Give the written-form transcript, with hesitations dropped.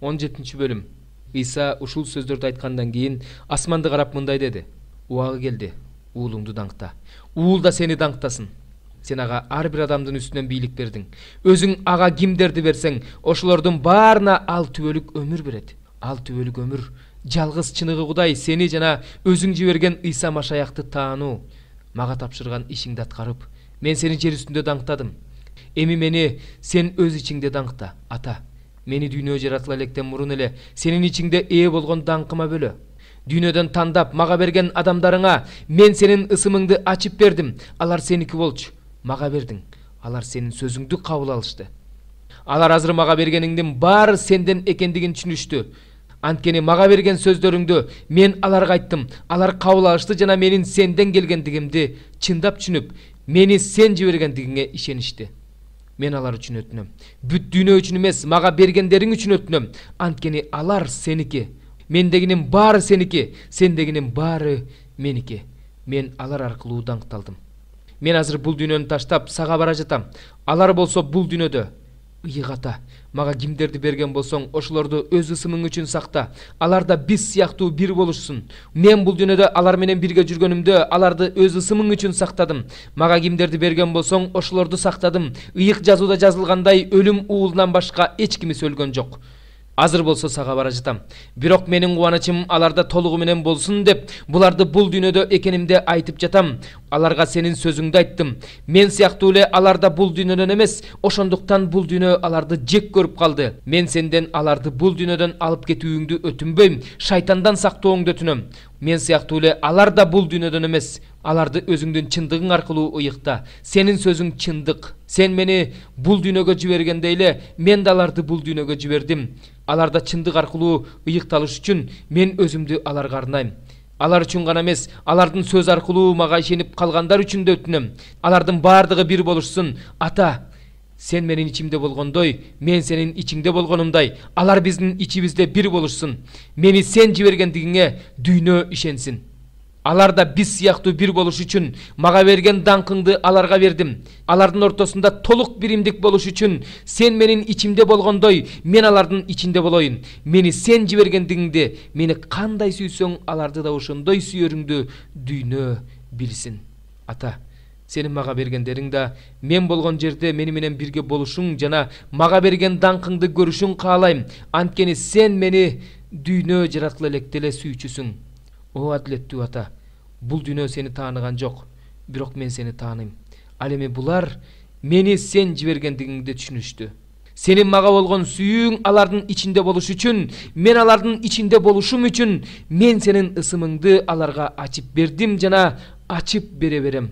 17 bölüm. İsa ушул сөздөрдү айткандан кийин асманды карап мындай деди: Убагы келди, уулуңду даңкта. Уул да сени даңктасын. Сен ага ар бир адамдын үстүнөн бийлик бердиң. Өзүң ага кимдерди берсең, ошолордун баарына ал түбөлүк өмүр берет. Ал түбөлүк өмүр жалгыз чыныгы Кудай сени жана өзүң жиберген Иса Машаякты таануу. Мага тапшырган ишиңди аткарып, мен сени жер үстүндө даңктадым. Эми мени сен өз ичиңде даңкта, Ата. Мени дүйнө жаратыла электен мурун эле сенин ичиңде ээ болгон даңкыма бөлө. Дүйнөдөн тандап мага берген адамдарыңа мен сенин ысымыңды ачып бердим. Алар сеники болчу. Мага бердиң. Алар сенин сөзүңдү кабыл алышты. Алар азыр мага бергениңдин баары сенден экендигин түшүнүштү. Анткени мага берген сөздөрүңдү мен аларга айттым. Алар кабыл алышты жана менин сенден келгендигимди чындап түшүнүп, мени сен жибергендигиңе ишеништи. Мен алар үчүн өтүнөм. Бүт дүйнө үчүн эмес, мага бергендериң үчүн өтүнөм. Анткени алар сеники. Мендегинин баары сеники, сендегинин баары меники. Мен алар аркылуу даңкталдым. Мен азыр бул дүйнөнү таштап сага бара жатам. Алар болсо бул дүйнөдө. Ыйык Ата, мага кимдерди берген болсоң, ошолорду өз ысымың үчүн сакта. Алар да биз сыяктуу бир болушсун. Мен бул дүйнөдө алар менен бирге жүргөнүмдө аларды өз ысымың үчүн сактадым. Мага кимдерди берген болсоң, ошолорду сактадым. Ыйык жазууда жазылгандай, өлүм уулунан башка эч кимис өлгөн жок. Азыр болсо сага бара жатам. Бирок менин кубанычым аларда толугу менен болсун деп, буларды бул дүйнөдө экенимде айтып жатам. Аларга сенин сөзүңдү айттым. Мен сыяктуу эле алар да бул дүйнөдөн эмес, ошондуктан бул дүйнө аларды жек көрүп калды. Мен сенден аларды бул дүйнөдөн алып кетүүңдү өтүнбөйм, шайтандан сактооңду өтүнөм. Мен сыяктуу эле алар да бул дүйнөдөн эмес, аларды өзүңдүн чындыгың аркылуу ыйыкта. Сенин сөзүң чындык. Сен мени бул дүйнөгө жибергендей эле мен да аларды бул дүйнөгө жибердим. Аларда чындык аркылуу ыйыкталыш үчүн мен өзүмдү аларга арнайм. Алар үчүн гана эмес, алардын сөз аркылуу мага ишенип калгандар үчүн да өтүнөм. Алардын баардыгы бир болушсун. Ата, сен менин ичимде болгондой, мен сенин ичиңде болгонумдай, алар биздин ичибизде бир болушсун. Мени сен жибергендигиңе дүйнө ишенсин. Алар да биз сыяктуу бир болуш үчүн мага берген даңкыңды аларга бердим. Алардын ортосунда толук биримдик болуш үчүн сен менин ичимде болгондой, мен алардын ичинде болоюн. Мени сен жибергендигиңди, мени кандай сүйсөң, аларды да ошондой сүйөрүңдү дүйнө билсин. Ата, сенин мага бергендериң да мен болгон жерде мени менен бирге болушуң жана мага берген даңкыңды көрүшүң каалайм. Анткени сен мени дүйнө жаратыла электе эле сүйчүсүң. О адилеттүү Ата, бул дүйнө сени тааныган жок, бирок мен сени тааныйм. Ал эми булар мени сен жибергендигиңди түшүнүштү. Сенин мага болгон сүйүүң алардын ичинде болуш үчүн, мен алардын ичинде болушум үчүн, мен сенин ысымыңды аларга ачып бердим жана ачып бере берем.